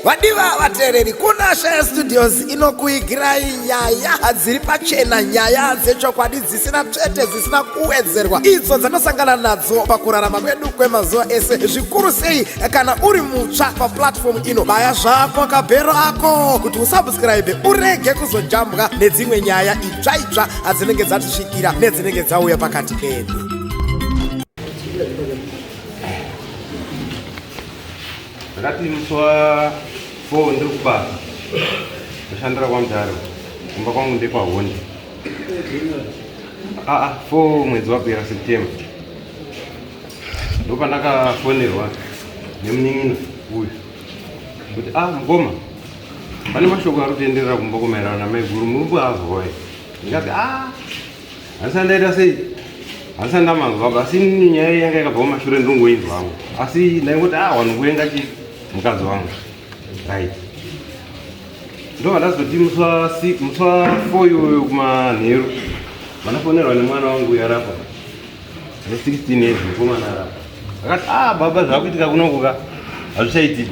Vadiva vatereri kuna Shaya Studios inokuigirai nyaya dziri pachena, nyaya dzechokwadi dzisina tsvete, dzisina kuwedzerwa, idzo dzanosangana nadzo pakurarama kwedu kwemazuva ese. Zvikuru sei kana uri mutsva paplatform ino, baya zvako kabhero ako kuti usubscribe urege kuzojambwa nedzimwe nyaya itsva itsva dzinenge dzatisvikira nedzinenge dzauya pakati pedu. Rakati mswa 4 ndiri kubasa kushandira kwamutare kumba kwangu ndekwa Hondi 4 mwedzi wapera September ndo pandakafonerwa nemunin'ino uyu kuti mukoma pane mashoko ari kutenderera kumba kumaererano namaiguru murumbu azwa ndikati handisati ndaita sei, handisati ndamazwa, asi nyaya yanga yakabva mumashure ndinongoinzwangu, asi ndaingoti wanongoenga chii mukadzi wangu right. Ndo vandazoti muswa 4 iyoyo kumanheru vanafonerwa nemwana wangu yarapa ne16 years mukomana arapa. Akati baba zvakuitika kunokuka hazvichaitiki.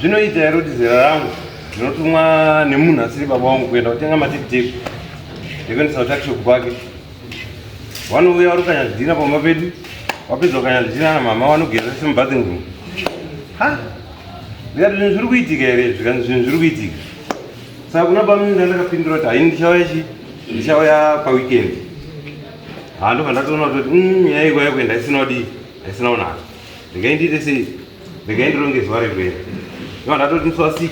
Zvinoita here kuti zera rangu ndinotumwa nemunhu asiri baba wangu kuenda kutenga matekuteki ekuendesa kutakishopu kwake. Vanouya vari kukanyazvidhina pamba pedu, wapedza kukanyazvidhina namama vanogeza semubathing room. Ndikati zvinhu zviri kuitika here, zvikanzi zvinhu zviri kuitika. Saka kuna baba ndakapindura kuti haini ndichauya paweekend. Ndobva ndatoona kuti nyaya iko yakuenda isina kunaka. Ndikaindite sei, ndikaindironge zuva rekuenda. Ndobva ndatoti musi wa6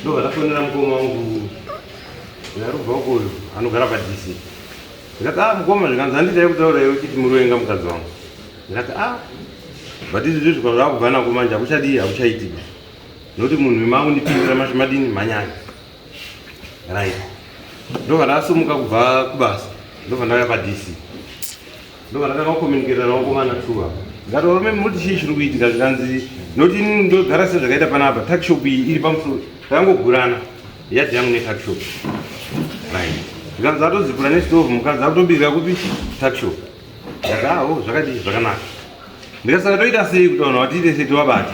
ndobva ndafonera mukoma wangu arikubva ukoyo anogara paDC. Ndikati mukoma zvikanzi handidai kutaura iwe kuti muri wenga mukadzi wangu. Ndikati but izvi zvizvo zvakubva nako manje hakuchaitika nokuti munhu wemangundipindira mashomadini manyanya right. Ndobva ndasumuka kubva kubasa ndobva ndauya paDC, ndobva ndakanga kukomuniketa nawakomana tuwa ndikati varume muri chii chiri kuitika zvikanzi nokuti ndogara sezvakaita panapa takishop iyi iri pamusoro takangogurana yadhi yangu netakishop right. Zvikanzi atozipura nesitovu mukadzi akutobirira kupi takishop. Ndikati zvakadii zvakanaka. Ndikasaka toita sei kuti vanhu vatiite sei tovabata.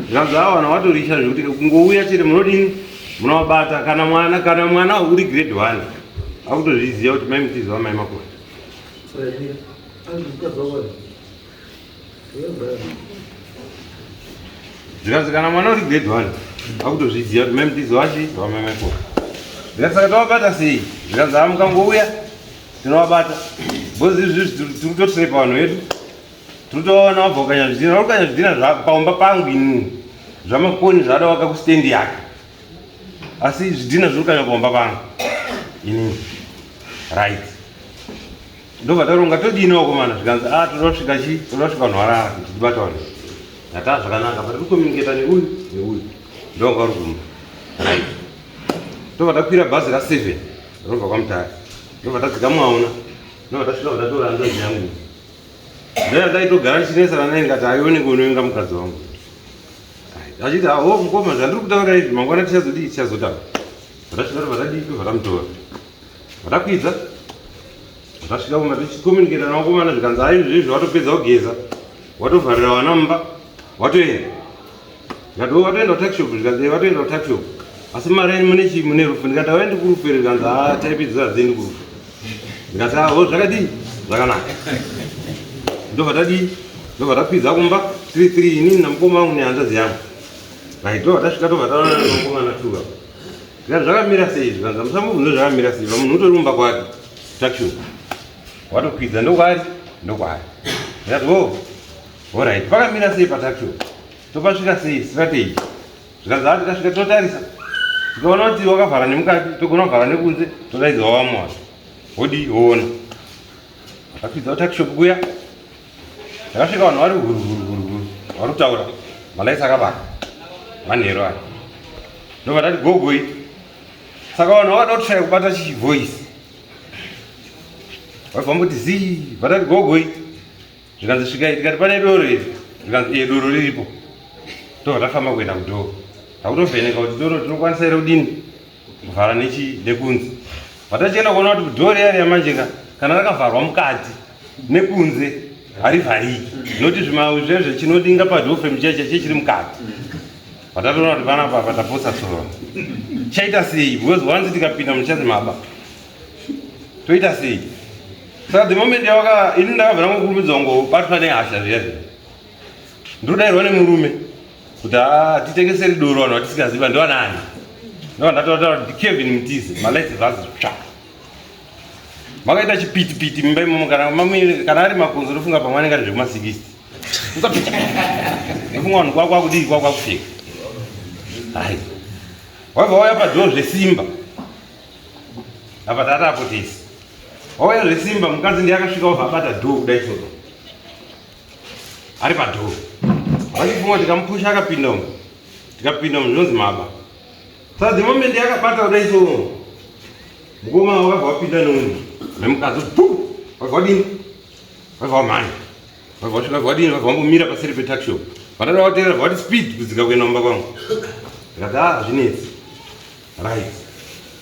Zvikanzi vanhu vatorisha zvekuti kungouya chete munodini munovabata. Kana mwana uri grade 1 akutozviziva kuti mai mutiziva mai makuru. Zvikanzi kana mwana uri grade 1 akutozviziva kuti mai mutiziva chiziva mai makuru. Ndikasaka tovabata sei. Zvikanzi mukangouya tinovabata bozi izvi tiri kutotrepa vanhu vedu. Tutoona wabva ukanyazvidhina paumba pangu ini zvamakoni zvada waka kustendi yake, asi zvidhina zviri kanya paumba pangu ini right. Ndobva taronga todini wakomana zvikanzi todasvika nhwarara kuti tibatawane ndata zvakanaka pari kukomuniketa neuyu ndonga uri kumba right. Ndobva takwira bhazi ra7 robva kwamutare, ndobva tadzika muauna, ndobva tasvika kudatora hanzvadzi yangu ndaitogara ndichinesana naye ndikati aione kunoenga mukadzi wangu achiti mukoma zvandiri kutaura izvi mangwana tichazotaura. Vatasvika vatadii vatamutora vatakwidza vatasvika kuma tichikomuniketa nawakomana zvikanzi izvizvi watopedza kugeza watovharira vana mumba watoenda. Ndikati watoenda kutakishop. Zvikanzi watoenda kutakishop asi mari mune chii mune rufu. Ndikati waendi kurufu here. Zvikanzi taipedzisa hadziendi kurufu. Ndikati zvakadii zvakanaka. Ndobva takwidza kumba 3 inini namukoma wangu nehanzvadzi yangu right. Ndobva tasvika tobva taona namukomana tuwa zvikati zvakamira sei. Zvikanzi musamubvunza zvakamira sei, munhu utori kumba kwake takishop watokwidza ndokwari. Ndikati alright, pakamira sei patakishop, topasvika sei strategy. Zvikanzi tikasvika totarisa tikaona kuti wakavhara nemukati togona kuvhara nekunze todaidza wavamwari wodi woona. Takwidza kutakishop kuya takasvika vanhu vari huru vari kutaura malaisi akabaka manheru aya. Ndobva tati gogoi. Saka vanhu vakada kutoshaya kubata chivoisi vabva mboti zii vatati gogoi. Zvikanzi svikai tikati pane doro iri. Zvikanzi doro riripo. Ndobva tafamba kuenda kudhoro takutovheneka kuti doro tinokwanisa here kudini kuvhara nekunze. Vatachienda kuona kuti doro yari yamanje kana rakavharwa mukati nekunze harivhariki noti zvimauzvezve chinodinga padhofemu chechiri mukati vatatoona kuti panapa pataposa tsoro chaita sei because wanzi tikapinda muchazi maba toita sei saka the moment ini ndakabvira ngokurumidza kungobatwa nehasha zviya zviya ndodairwa nemurume kuti titengeseri doro vanhu vatisingaziva ndoanani ndovandataura kuti Kevin Mutizi malaiti vhazi tsva vakaita chipitipiti mumba imomo kana ari makonzo ndofunga pamwe anenge ari zvekuma60 ndofunga vanhu kwakudii kwakupfeka hai wabva wauya padhoo zvesimba apa tatapotesi wauya zvesimba mukadzi ndiyakasvika wabva abata dhoo kudai soro ari padhoo vachifunga tikamupusha akapinda umu tikapinda umu zvinonzi maba saka the moment yakabata kudai soro mukoma wakabva wapinda nomunhu nemukadzi wabva wadini wabva wamhanya wabva wasvika wadini wabva wambomira paseri petakshop vandada watera vati speed kudzika kuenda mumba kwangu ndikati hazvinetsi right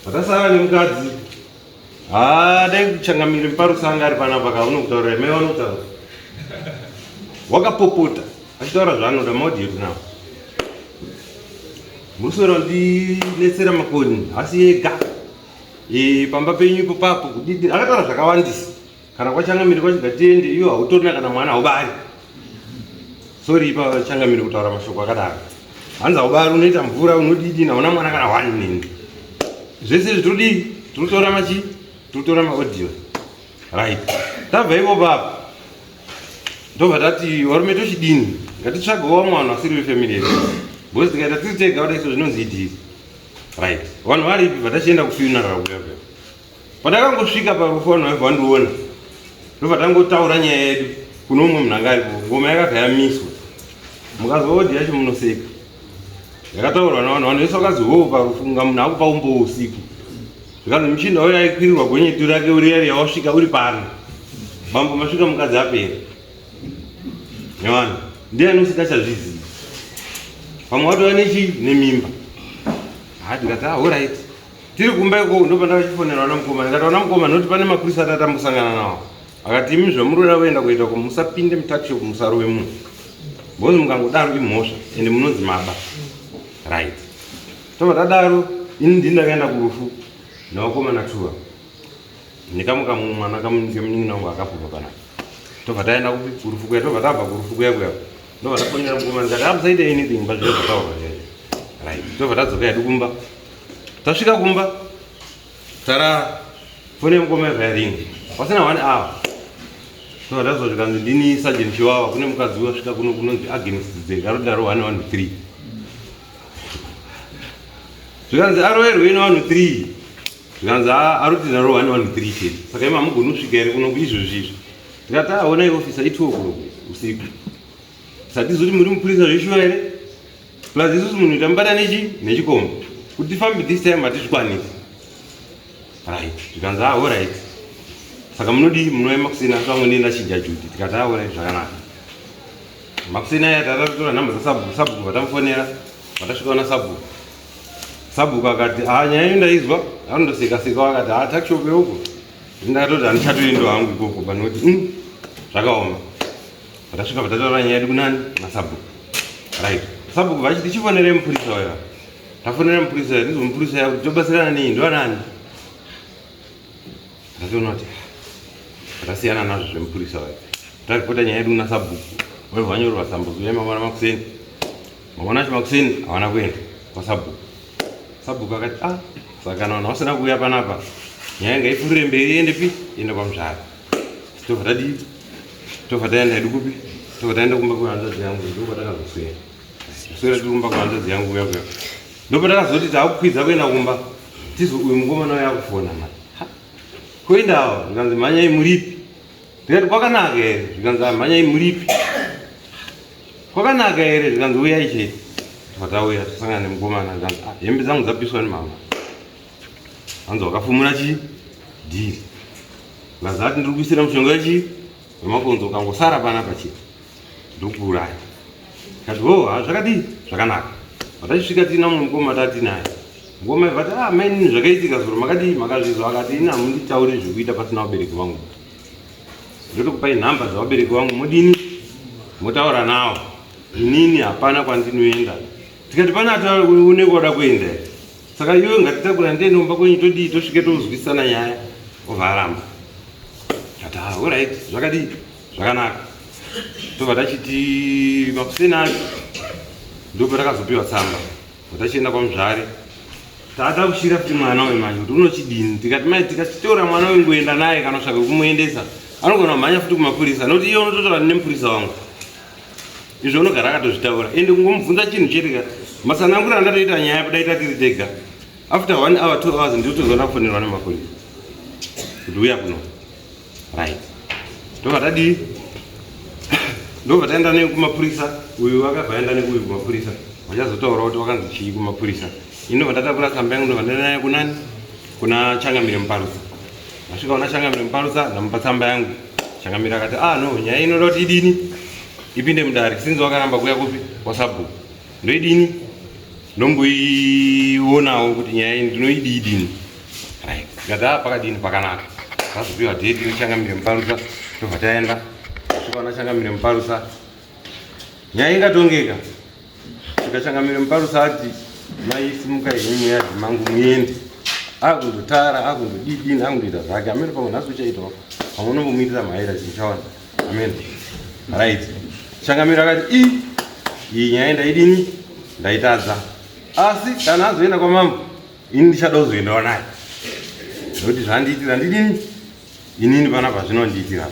vatasara nemukadzi dai kuchangamire parusanga ari panapa kaunokutaurira mai vanokutaura wakapopota achitaura zvaanoda maudhiyetu nawo musoro ndinetsera makoni asi yega pamba penyu ipo papo kudidi akataura zvakawandisa kana kwachangamire kwachigatiende iyo hautorina kana mwana haubari sori ipa changamire kutaura mashoko akadaro hanzi haubari unoita mvura unodidi nauna mwana kana 1 nini zvese zvitodii tinotora machi tinotora maaudio right tabva ipo papo ndobva tati varume tochidini ngatitsvagawo mwana asiri wefamily yedu because tikaita tiri tega kudai so zvinonzi idiri right vanhu varipi vatachienda kufuneral kuya pandakangosvika parufu vanhu vaibva vandiona ndobva tangotaura nyaya yedu kuno umwe munhanga aripo ngoma yakabva yamiswa mukazwa odhi yacho munoseka yakataurwa navanhu vese vakaziwo parufu nga munhu akupa umbo usiku zvikanzi muchinda uyo aikwirirwa gwenyetu rake uriyari yawasvika uri pano mambo masvika mukadzi apera nevanhu ndiani usikachazvizivi pamwe watova nemimba ndikati alright tiri kumba iko ndopandakachifonera wana mukoma ndikati wana mukoma noti pane mapurisa atatambosangana nawo akati imi zvamuroda kuenda kuita ko musapinde mutakshop musarove munhu because mukangodaro imhosva ende munonzi maba right tobva tadaro ini ndini ndakaenda kurufu nevakomana 2 ndikamuka mwana kamunin'ina wangu akapfupa panapa tobva taenda kurufu kuya tobva tabva kurufu kuya ndobva tafonera mukoma ndikati hamusaita anything pazviro zvataurwa right tobva tadzoka hedu kumba tasvika kumba tara fone mukoma yavhayaringi pasina 1 hour tobva tazosvikanzi ndini sergeant chiwawa kune mukadzi wasvika kuno kunonzi against dzekarudaro 113 zvikanzi aroverwe ino 113 zvikanzi arutira ro 113 chete saka ima hamugoni kusvika here kuno izvozvizvo ndikati aona iofisa i12 usiku satizoti muri mupurisa zveshuwa here plus isusu munhu tambata nechikombo kuti tifambe this time hatisvikwanisi right zvikanzi alright saka munodii munouya makusina pamwe ndienda chija judi tikati alright zvakanaka makusina aya tatatotora nhamba dzasabhuku vatamufonera vatasvikaona sabhuku akati nyaya ndaizwa anondoseka-seka akati takshop yeuko ndakatoti handichatoendo hangu ikoko panoti zvakaoma vatasvika vatataura nyaya yedu kunani nasabhuku right sabhuku vachiti chifonere mupurisa waya tafonera mupurisa ndizo mupurisa yakuti tobatsirana nei ndoanani ndatoona kuti vatasiyana nazvo zvemupurisa waya taripota nyaya yedu kuna sabhuku waibva vanyorwa sambuku uya mangwana makuseni mangwana acho makuseni havana kuenda kwasabhuku sabhuku akati saka kana vanhu vasina kuuya panapa nyaya ngaipfuurire mberi iende iende kwamuzvara tobva tadii tobva taenda hedu kupi tobva taenda kumba kwehanzvadzi yangu ndobva takazoswera kuswera tiri kumba kwehanzvadzi yangu uya ndobva takazoti taakukwidza kuenda kumba tizo uyu mukomana uya akufona mari kuendawo zvikanzi mhanyai muripi ndikati kwakanaka here zvikanzi mhanyai muripi kwakanaka here zvikanzi uyai chete tobva tauya tasangana nemukomana zvikanzi hembe dzangu dzapiswa nemama hanzi wakafumura chii dhiri zvikanzi ati ndiri kuisira mushonga wemakonzo ukangosara panapa chete ndokuuraya kati zvakadii zvakanaka vatachisvika tina mumwe mukoma tati naye mukoma ivati maini zvakaitika zuro makadii makazvizwa akati ina hamunditauri zvekuita pasina vabereki vangu ndotokupai nhamba dzavabereki vangu mudini motaura navo inini hapana kwandinoenda tikati pana unenge wada kuenda saka iwe ngatitakura ndiende kumba kwenyu todii tosvike tozwisisana nyaya obva aramba ati alright zvakadii zvakanaka tobva tachiti makuseni acho ndopa takazopiwa tsamba tachienda kwamuzvare taata kushira kuti mwana wemanje kuti unochidini tikati mai tikachitora mwana wengoenda naye kana kusvaka kumuendesa anogona kumhanya futi kumapurisa nokuti iye unototaura nemupurisa wangu izvo unogara akatozvitaura ende kungomubvunza chinhu chetika masanangura andatoita nyaya kudaita tiri tega after 1 hour 2 hours ndiotozoona kufonerwa nemapurisa kuti uya kuno right ndobva tadii ndobva taenda nekumapurisa uyu akabva aenda nekuyu kumapurisa vachazotaura kuti wakanzi chii kumapurisa indobva ndatakura tsamba yangu ndobva ndaenda naye kunani kuna Changamire Muparusa ndasvika kuna Changamire Muparusa ndamupa tsamba yangu Changamire akati no nyaya inoda kuti idini ipinde mudare sinzi wakaramba kuya kupi kwasabhuku ndoidini ndomboionawo kuti nyaya ini ndinoidi idini right ndikati pakadini pakanaka tazopiwa dheti neChangamire Muparusa tobva taenda kusvika kuna Changamire Muparusa nyaya ingatongeka svika Changamire Muparusa ati maisimuka henyu yadhi mangu muende akundotara akundodidini akundoita zvake amene pamwe nhasi uchaitawo pamwe unombomuitira mhaira zvichaona amen right Changamire akati iyi nyaya ndaidini ndaitadza asi kana azoenda kwamambo ini ndichada kuzoendawo naye nokuti zvandiitira ndidini inini pana pazvinondiitira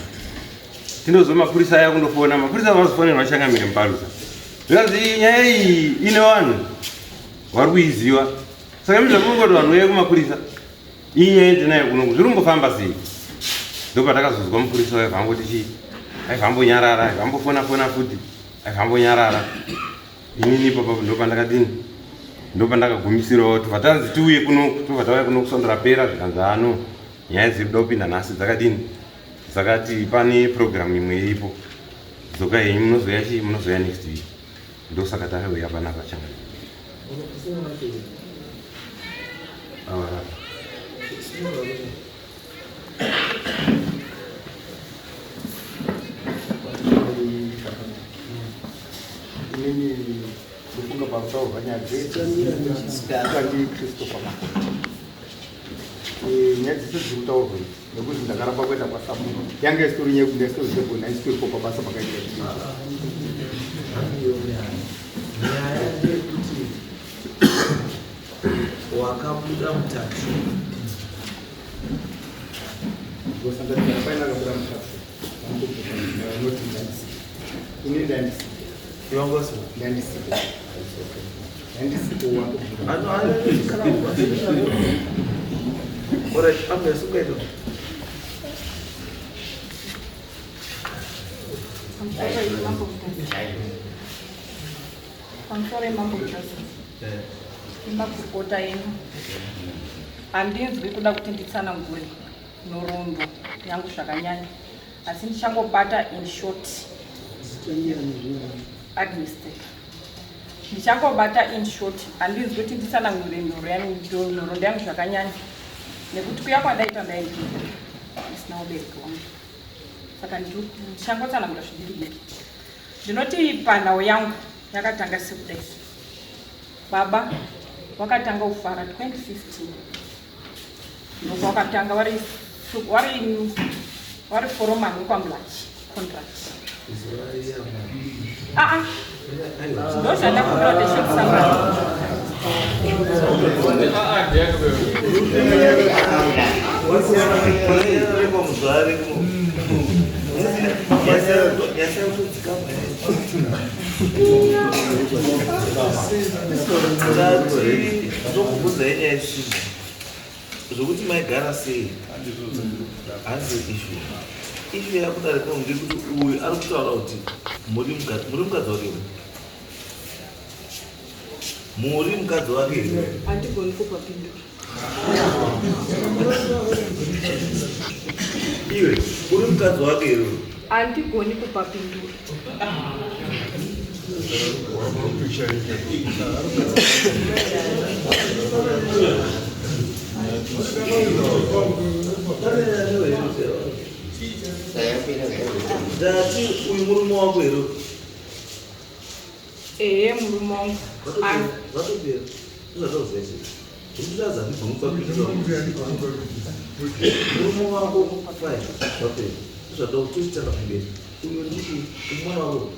tindozwa mapurisa aya kundofona mapurisa vazofonerwa Changamire Muparusa zvikanzi nyaya iyi ine vanhu vari kuiziva saka mizvamunongoti vanhu uye kumapurisa iyi nyaya ndinayo kunoku zviri kumbofamba sei ndopa takazozwa mupurisa wayo vangoti chii aivambonyarara aivambofona futi aivambonyarara inini ipapo ndopa ndakadini ndopa ndakagumisirawo tobva tanzi tiuye kunoku tobva tauya kuno kusondera pera zvikanzi nyaya dziri kuda kupinda nhasi dzakadini dzakati pane programu imwe iripo dzoka henyu munozoya chii munozoya next week ndosaka takauya panapa Changamire Ini bukunga pautau banyak sekali Christopher Makoti. Nyati itu tahu kan, bagus kita karena apa kita pas tamu. Yang historinya udah story pun, story kok apa sama kayak gitu. Wakabuda mutatu. Gua sampai apa yang agak beram mutatu. Ini dan Yongo sih. dan disitu waktu. Ada kenapa? Orang ambil suka itu. Pamusoro Mambo Joseph. Imbakupota yenyu. Handinzwi kuda kuti nditsanangure nhoroondo yangu zvakanyanya. Asi ndichangobata in short. Administrator. Ndichangobata in short. Handinzwi kuti nditsanangure nhoroondo yangu zvakanyanya. Nekuti kuya kwandaita ndainzvimbo. Isina ubereki wangu. Saka ndichangotsanangura zvidiki. Ndinoti panhau yangu yakatanga sekudai. Baba wakatanga kufara 2015. Ndoko wakatanga wari foreman wekwamulachi contract. Ndoshanda kuprotection somebody. Zokuti maigara sei hanzi issue yakudarika ngekuti uyu ari kutaura kuti muri mukadzi wake muri mukadzi wake Andigoni kupa pindura. iwe uri mukadzi wake ero Andigoni kupa pindura. Ndati uyu murume wako here. Murume wangu. Vatopera. Uzvatoziva chii. Ndinotaza ndibvunupapindura. Murume wako fine. Vatopera. Uzvatoda kutochitanga kumberi. Uyu nditi umwana wako.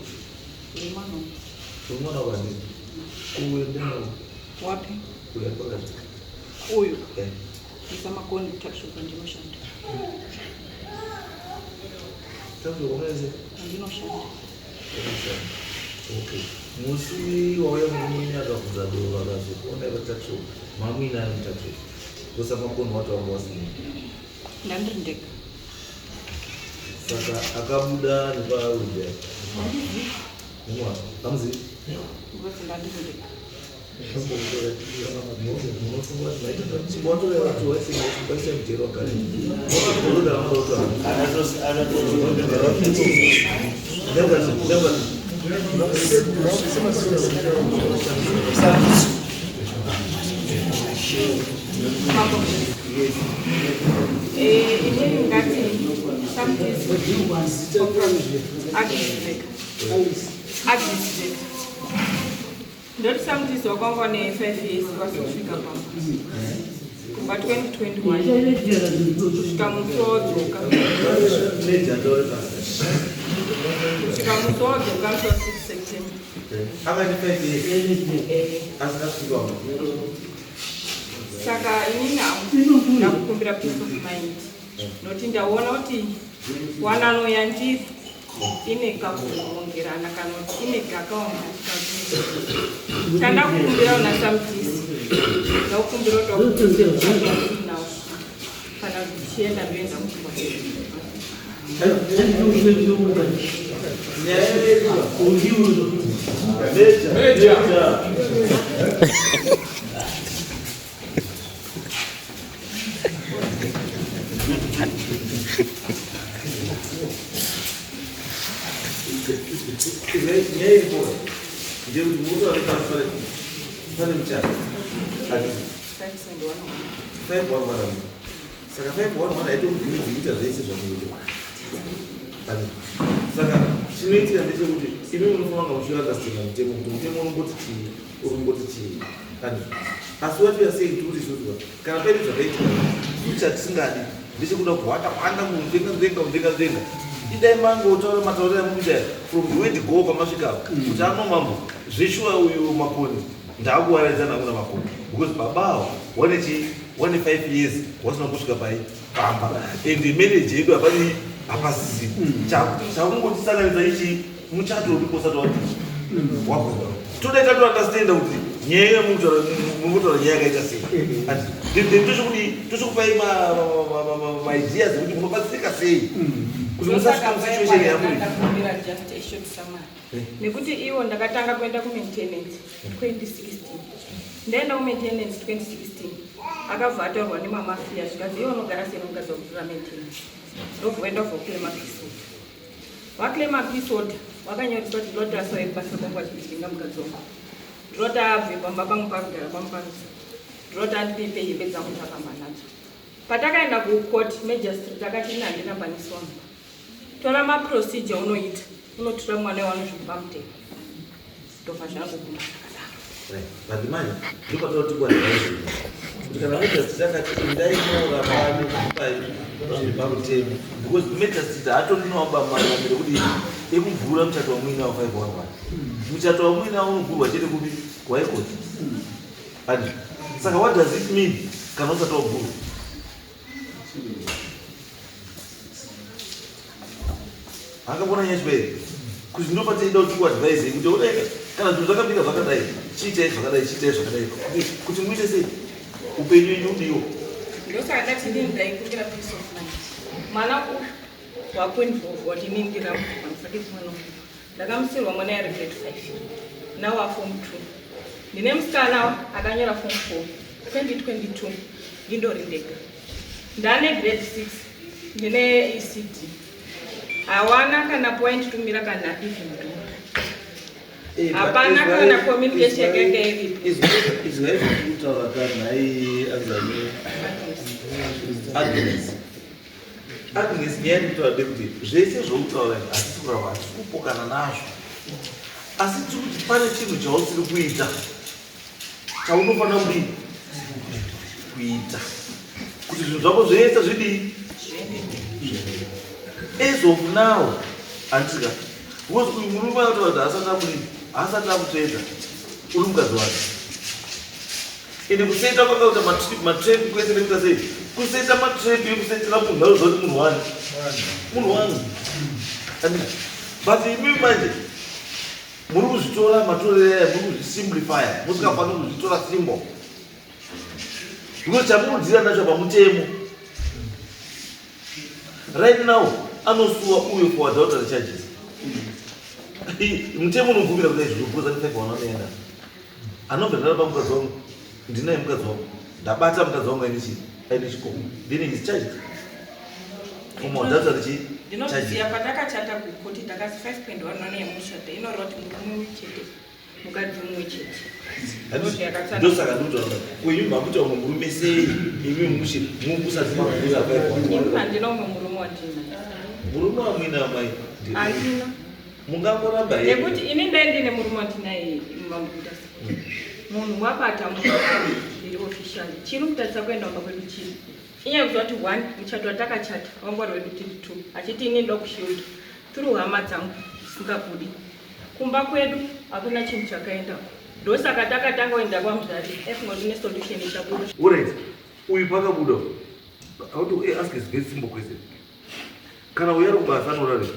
Umwana wako ndini. Uyu ndinawo. Wapi? Uyu ari pakati. Uyu. Ndisamakoni kutarishoka ndinoshanda. Tanto unaese? Ndinoshanda. Okay. Musi wauya mumini akabvunza doro akazokuona ivatatsvo mamwina ari mutatsvo kusamakoni watu wanga wasini Ndandiri ndega. saka akabuda neparudya mumwa amuzivi Ngozi ndandiri ndega. munofunga kuti maita chibotora vatu vaisingaisaisa mutero wakare wakagoroda vanotaura Inini ngati Agnes. Ndoti samutizi wakwangu ne 5 years wasofika pamba. Kumba 2021 kusvika musi wodzoka. Kusvika musi wodzoka musi wa 6 September. Saka inini ndakukumbira peace of mind. Noti ndaona kuti wanano yandiri ine kakuongerana kana kuti ine kakaongerana. Tandakukumbira una samutizi. Ndakukumbira kuti nawo kana zvichienda ndoenda muchikwa. Saka chinoitira ndechekuti imi munofanira kuchivagasina mutemo kuti mutemo unomboti chii asi watoya sei turi zoziva kana paine zvakaitika chatisingadi ndechekuda kuhwanda mudenga idai mangotaura matauriro amukuita from the word go pamasvikapo kuti anomambo zveshuwa uyu makoni ndaakuwaraidza namuna makoni because babawo wane 5 years wasina kusvika pamba and manager yedu hapasizi chakungotisanganidza ichi muchato uripo usati wagona todaita toandastanda kuti nyaya yemunotaura nyaya yakaita sei tochikupai maideas ekuti munobatsirika sei kuti musasvika musituation yamuri nekuti iwo ndakatanga kuenda kumaintenance 2016 ndaenda kumaintenance 2016 akabva ataurwa nemamafia zvikanzi iwo unogara sei nomukadzi wakutora maintenance ndobvoenda voclaima peace order waclaima peace order wakanyoreswa kuti ndoti asoebasa kwangu achitinga mukadzi wangu ndoti abve pamba pangu pakugara pamuparusa ndoti andipipe hembe dzangu takamba nadzo patakaenda kukoti magistrate akati ina handina paniswanga tora maprocedure unoita unotora mwana wanozvipa mutemo ndofa zvanoguma but manje ndopatoti kuadvise kuti kana metasiti ndainora mani pamutemo because metasiti hatoninaoba maramiro kuti ekuvhura muchato wamwina wa511 muchato wamwina unogurwa chete kupi kuhaikoti and saka what does it mean kana usati wagurwa angapona nyachipere kuti ndopatenda kuti kuadvise kuti udaika kana zvinhu zvakambira zvakadai chiitai zvakadai kuti muite sei upenyu wenyu udiwo ndosaka ndati ndini ndaikumbira peace of mind mwana wakuinvolve watinindira pamusake kumwana ndakamusirwa mwana yari grade 5 nawo aform 2 ndine musikana akanyora form 4 2022 ndindori ndega ndane grade 6 ndine ECD hawana kana point tumira kana even hapana kana communication yake iripo izvaizokutaura kana nai Agnes akungezinyaya titoade kuti zvese zvoutaura hatisi kurava hatisi kupokana nazvo, asi tiri kuti pane chinhu chausiri kuita chaunofanira kuita kuti zvinhu zvako zvese zvidii. As of now handisika because uyu murume anotaura kuti asati akutsvedza uri mukadzi wake, ende kusaita kwakauta matrepi kwese nekuita sei, kusaita matrepi ekusaitira munhu auziva kuti munhu wangu but imimi manje muri kuzvitora matorero muri kuzvisimplifya, musikafaniri kuzvitora simbo because chamunodzira nacho pamutemo right now anosuwa uyo for adultery charges. Mutemo unobvumira kuti zvirokuza ndipfeka wanoenda anobva ndara pamukadzi wangu, ndinaye mukadzi wangu, ndabata mukadzi wangu aine chikomo, then is charged for adultery ndinoziva patakachata kukoti takasi 5.1 yemushadha inoreva kuti murume chete mukadzi mumwe chete. Ndosaka ndinotaura uyu makuti umwe murume sei imi mushi mukusati makuza ini handina umwe murume wandina. Murume wamwina mai handina mungangoramba nekuti ini ndaindine murume wandinaye mumambuda munhu wapata iri officially chiri kutarisa kuenda kumba kwedu chiri inyaya kuziva kuti 1 muchato watakachata wangwari wedu tiri 2 achiti ini ndoda kushiuta tiri hama dzangu dzisingabudi kumba kwedu hakuna chinhu chakaenda ndosaka takatanga kuenda kwamuzari efungoti nesolution ichabuda. Alright, uyu pakabuda auti ask is very simple question. Kana uya kubasa anorarika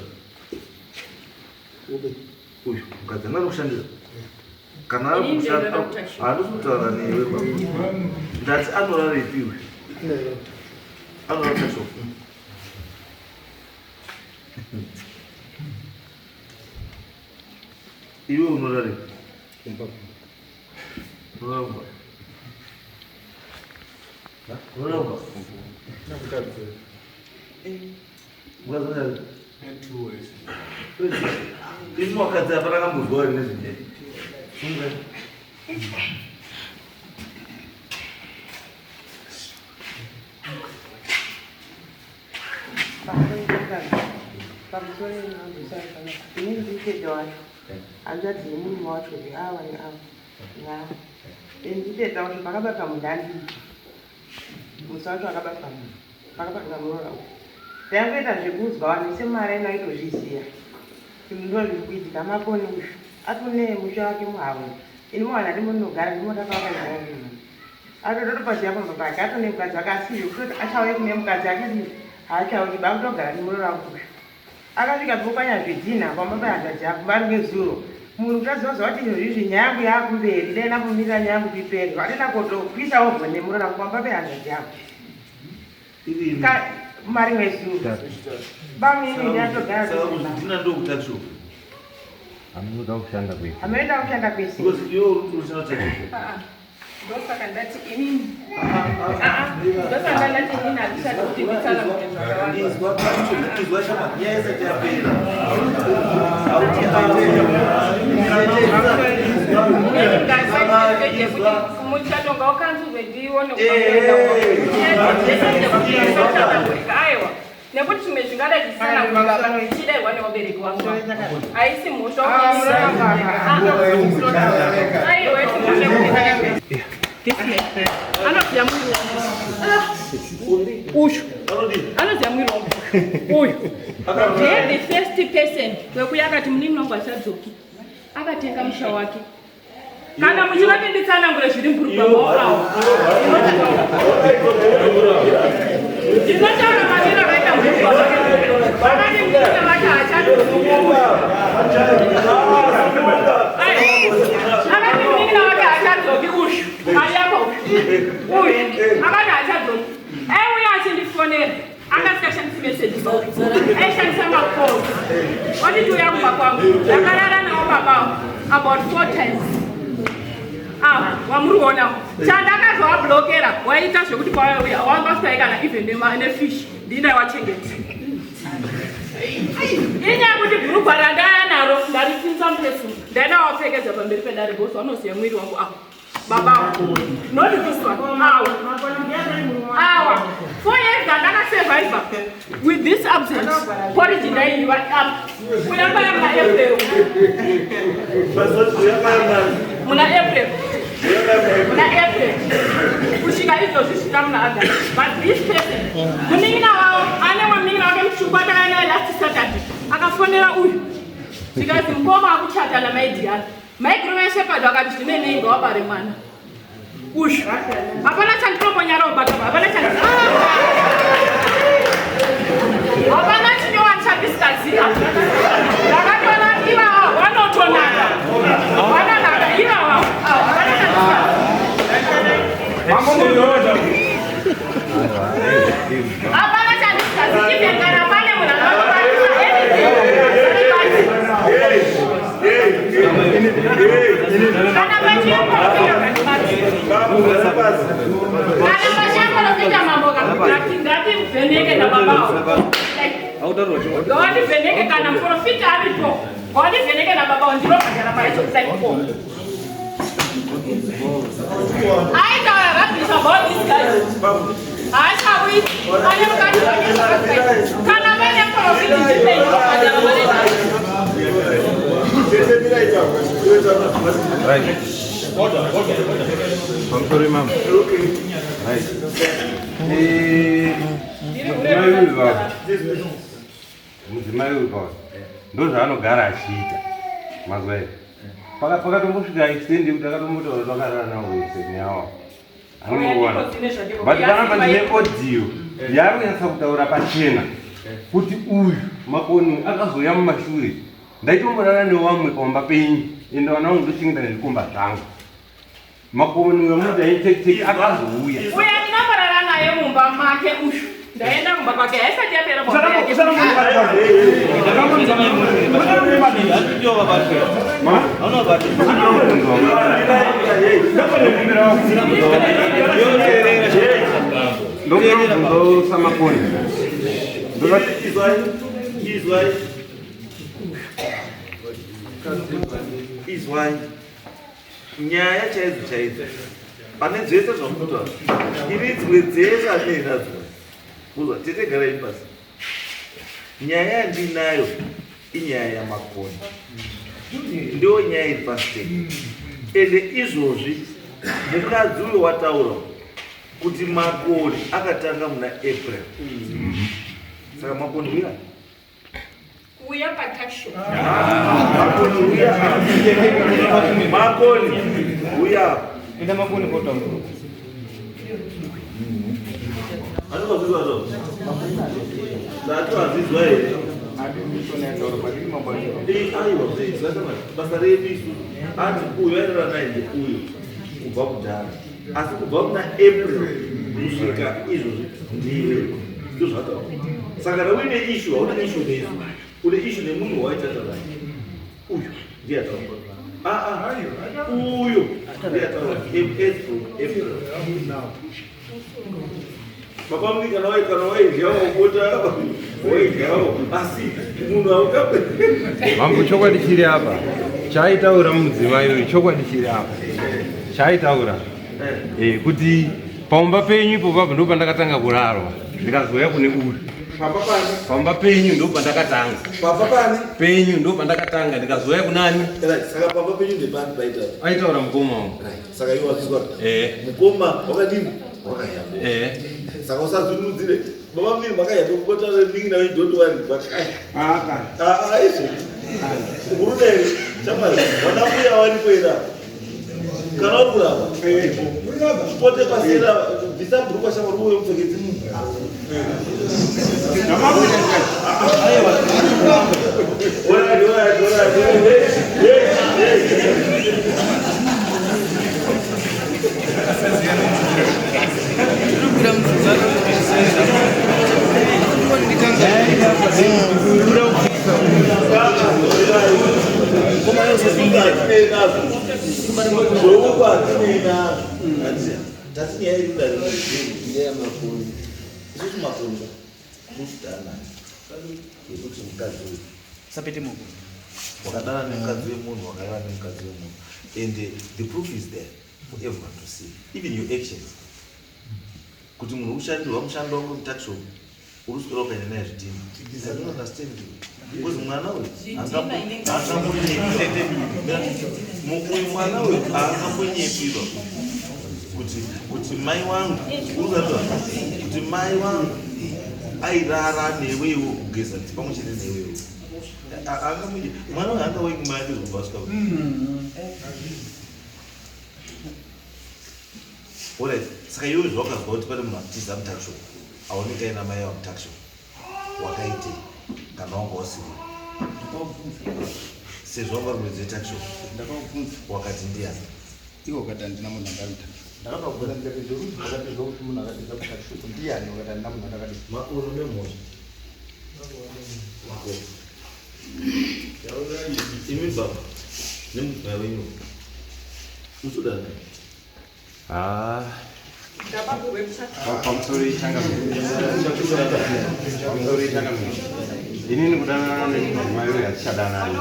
uyu mukadzi anga arikushandira kana handisi kutaura newe ndati anoraripiwe anorarika sho iwe unorarika unoramba ini wakadzi apa rakambozwa vari nezvinye hanzvadzi nemunhu wacho veava neava nditedza kuti pakabata mundandi musa wacho akabata munhu pakabata murora uyu ndayangoita zvekuzwa vanhu semari ainaitozviziva kuti ndo zviri kuitika maponi uyu atone musha wake muhawe ini muwana ndimunogara ndimotakaakaaa atototopaziva pamba pake atone mukadzi wake asiyo kutoti achauye kune mukadzi akadi haachauyi bakutogara ndimurora uyu akasvika pokanya zvidhina pamba pahanzvadzi yako vari ngezuro munhu utazivaziva kuti izvo zvizvi nyaya yangu yakumberi daina kumirira nyaya yangu iperi vadina kutopisa ovho nemurora pamba pahanzvadzi yako mari mwezuro bamini yatogara ndina ndokutacho amunoda kushanda kwese amunoda kushanda kwese ndosaka ndati inini ndosaka ndati inini handisati kuti nditsala izwa shama nyaya isati yapera muchato ngaukanzurwe ndione aiwa nekuti zvimwe zvingada zvisana zvichidairwa nevabereki vangu haisi mhosva anoziva mwiri uyu anoziva mwiri wangu uyu ndiye the first person wekuya akati munini wangu achadzoki akatenga musha wake kana muchivati nditsanangure zviri mburugwamaoawo ndinotaura maneno akaita mburugwa vakati mune vati hachadoakati munini wake hachadzoki uyu mari yako uyu akati hachadzoki aiuya achindifonera akasingashandisi meseji aishandisa makoo otiti uya kumba kwangu ndakarara nawo babavo about 4 times wamuriona chandakazvawablokera waita zvekuti kwauya wangasai kana even nefish ndinai wachengeti inyaya kuti bhurugwa randaya naro ndaripinza mupefu ndaida wapfekedza pamberi pedare bosi wanoziva mwiri wangu Baba, not this one. Our 4 years that I survivor with this absence. Originally, you are up. We are buying my April. Muna April. Pushing out your system, but this person, Munina, I never mean I can shoot what I last Saturday. I can phone it. Because in Boma, which had a media, my grandma shepherd dog is the name of a man. Push. Abana can drop on your own, but Abana can. Abana, you want to distance here. One or two another. One another. I know about this guy. I shall we? I never got to can I make I'm sorry, ma'am. Those are no garage heater. Paka tumushuka extend utakatomota wakara na wewe nyawa. Anomuona. But kana pane audio. Yaro yasakutaura pachena. Kuti uyu makoni akazoya mumashure. Ndaitomborana newamwe pamba penyu. Ende wana wangu ndochingira ndikomba zangu. Makoni wemuda yeteke akazouya. Uya ndinabarana naye mumba make ushu. Ndaenda kumba kwake haisati yapera bomba yake. Nyaya chaidzo pane dzese zvamunotaura iri dzimwe dzese andei nadzo kuzwa tete garai pasi. Nyaya yandinayo inyaya yamakoni, ndo nyaya iri pasiteki. Ende izvozvi mukadzi uyo wataura kuti makoni akatanga muna April. Saka makoni uya uya patasho. Makoni uya ina makoni kota mkuru. Anokuzwa ndo. Zatu azizwa ere. Aiwa basa rebisu ati uyo airara naye uyo kubva kudhara, asi kubva kuna April kusvika izvozvi ndiwe ndozvataura. Saka uine issue hauna issue nesu, une issue nemunhu waitataura uyu ndiye ataura uyo ndiye ataura April. Baba mimi kana waidyawo kupota waidyawo asi munhu aukape mambo chokwadi chiri apa chaitaura mudzimai uyu chokwadi chiri apa chaitaura kuti paumba penyu ipo pabva ndo pandakatanga kurarwa ndikazouya kune uyu pamba penyu ndo pandakatanga penyu ndo pandakatanga ndikazouya kunani. Saka pamba penyu ndepani paita aitaura mukoma wangu. Saka iwe wazizwa mukoma wakadini wakayamba saka usazunudzire baba mimi makayamba kupota ningi nawe don't worry but izvo urudere chamari wanamuya wanikwera kana uri kuramba pote pasera bvisabhurukwa shama uri uye mupfekedzi and the proof is there. for everyone to see, even your actions. Kuti munhu ushandirwa mushando wangu mutakishop uruswera ukaenda naye zvidhina. I don't understand you. Because mwana uyu mwana uyu haangambonyepirwa kuti mai wangu urikuzva kuti mai wangu airara newewo kugeza pamwe chete newewo. Mwana uyu angawai kumai ndizvobvasika. Alright, saka iwe zvawakazwa kuti pane munhu akutiza mutakishop aoneka ina mai wamutakishop wakaitei kana wanga usiri sezvo wanga uri mwedzi wetakishop wakati ndiani iwo wakati handina munhu anga mutakishop ndakabvabvira ndezvokuti vakatizwa kuti munhu akatiza mutakishop ndiani wakati handina munhu akadii maono memhosva imi baba nemugaya wenyu usodana pamusoro inini kudanana nemai uyu hatichadanani.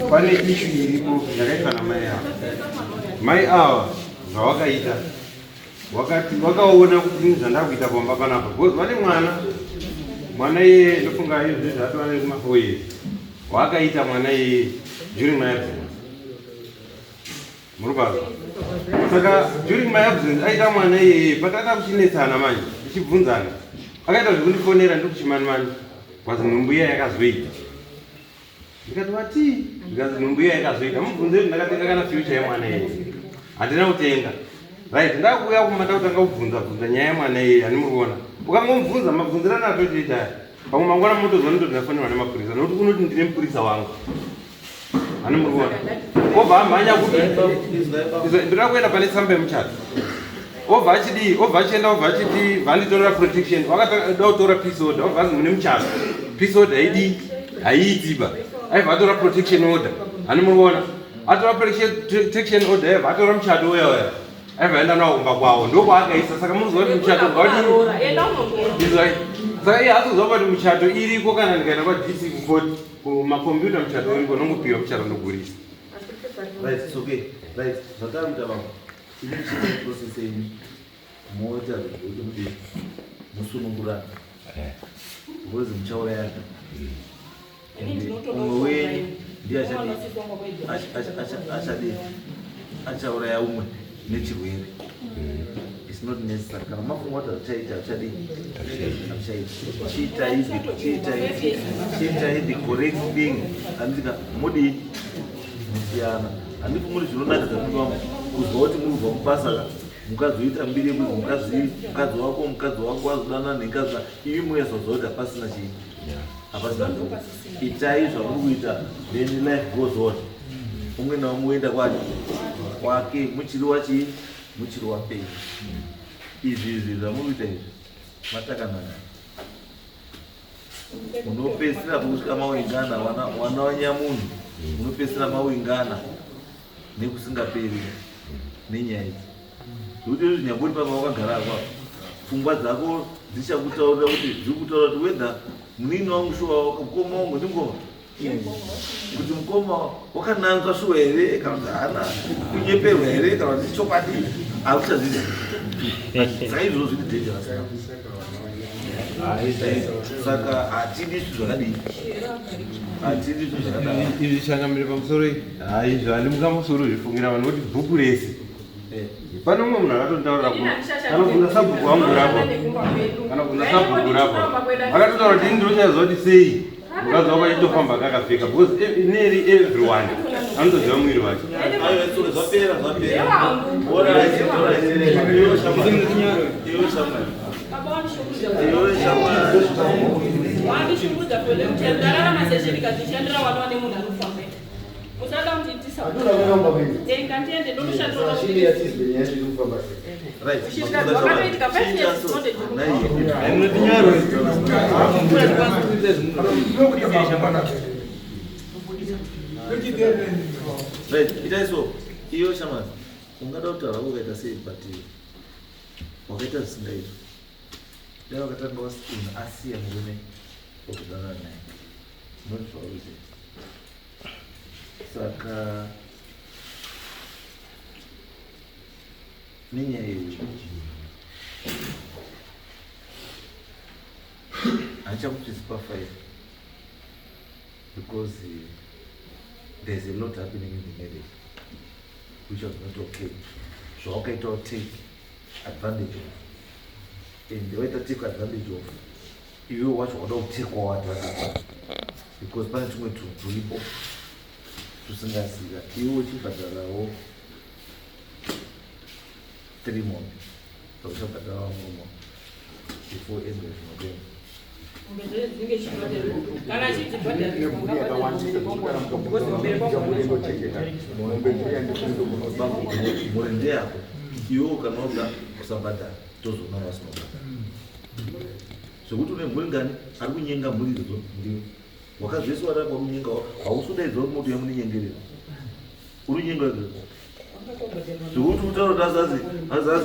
Pane ishu iripo yakaitwa namai ava. Mai ava zvawakaita wakaona kuti ini zvandakuita pamba panapa because vane mwana iye ndofunga izvi zvatova nekuma4 years wakaita mwana iye during my absence. Murubazwa saka during my absence aita mwana iye patata kuchinetsana manje tichibvunzana akaita zvekundifonera ndiri kuchimanimani kwazi nhumbuya yakazoita ndikati wati ndikazi nhumbuya yakazoita mubvunze kuti ndakatenga kana future yemwana iye handina kutenga right ndakuuya kumanda kutanga kubvunza nyaya yemwana iye handimuriona ukangomubvunza mabvunzirana atotoita pamwe mangwana motozwa ndoti ndafonerwa nemapurisa nokuti kunoti ndine mupurisa wangu handimuriona obva amhanya kuti ndinoda kuenda pane tsamba yemuchato obva achienda obva achiti vanditorera protection wakada kutora peace order obva azi mune muchato peace order haiitiba aibva atora protection order handimuriona atora protection order aibva atora muchato uya aibva aenda nawo kumba kwawo ndokwaakaisa saka munoziva kuti muchato saka iye hazozva kuti muchato iriko kana ndikaenda kwadc court kumakombiyuta muchato uriko nongopiwa muchato ndogurisa. Right, it's okay. Right, zvakaita vamwe ine chii process yenyu moita zvekuti musunungurana because muchaurayana umwe wenyu ndiye achauraya umwe nechirwere. It's not necessary. Kana mafunga kuti achaita chiitai the correct thing andika modi musiyana handifu muri zvinonakidza kuti vamwe kuzwa kuti muri kubva mubasa mukazoita mbiri yekuti mukadzi wako azodana nengaza ivi muyazoziva kuti hapasina chii hapasina itai zvamuri kuita then life goes on. umwe naumwe oenda kwake muchiri wachii muchiri wapei. izvi zvamuri kuita izvi matakanaka unopedzisira pokusvika mawingana wana wanyamunhu unopedzisira mawingana nekusingaperi nenyaya idzi zvokuti izvi nyambori pama wakagara apapo pfungwa dzako dzichakutaurira kuti dziri kutaura kuti wedha munini wangu shuwa mukoma wangu ndingoma kuti mukoma wakananzwa shuwa here kana kuti hana kunyeperwa here kana kuti chokwadi akuchazvizi saka izvozvo zviti dangerous. Saka hatidi zvinhu zvakadii hatidi zvinhu zvakadai izvi zvichakamira pamusoro izvo handimuka musoro zvifungira vanhu kuti bhuku rese pane umwe munhu akatondaurira kanobvunza sabhuku wangu rapo kanobvunza sabhuku rapo akatotaura kuti ndinochaziva kuti sei mukazi wako achitofamba kakapfeka because nearly everyone anotoziva mwiri wacho. Itai so iyo shaman ungada kutaura ukaita sei but wakaita zvisingaizvo dai wakatanga wasiina asiya murume okudana naye notwauze saka nenyaya yechi hachakuchisipa 5 because there's a lot happening in the marriage which was not okay. So how can you take advantage of? And the way to take advantage of, you watch what don't take what because by the time to live up to sing a cigar, you watch it at the 3 months. So we have to before end of November. Muende yako iwe ukanoga kusabata tozona vasinoga sokuti une mhuri ngani ari kunyenga mhuri idzodzo ndiwe wakazveswa rako kunyenga hausudaidzwa kuti moto yamuninyengerera uri nyenga idzodzo sokuti utaura kuti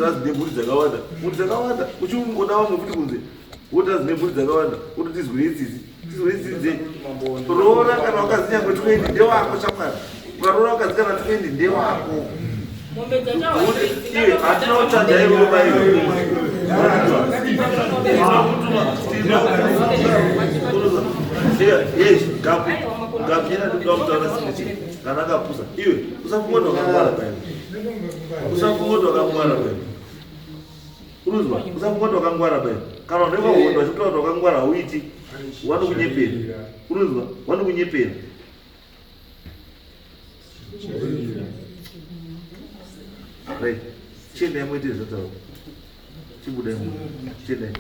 azi nemhuri dzakawanda uchingoda vamwe futi kunze wotazi nemhuri dzakawanda kuti tizwire itsitsi roora kana wakazinyangwe 20 ndewako shamwari ukaroora ukazikana 20 ndewako hatina kutadza iroba gapu yena ndikuda kutaura sinechi kana akapusa iwe usafungoti wakangwara paio usafungoti wakangwara paio uruzwa usafungoti wakangwara paio kana ndevahonda vachikutaura kuti wakangwara hauiti wanokunyepera uruzwa wanokunyepera right chiendai moite zvotaura chibudai chiendai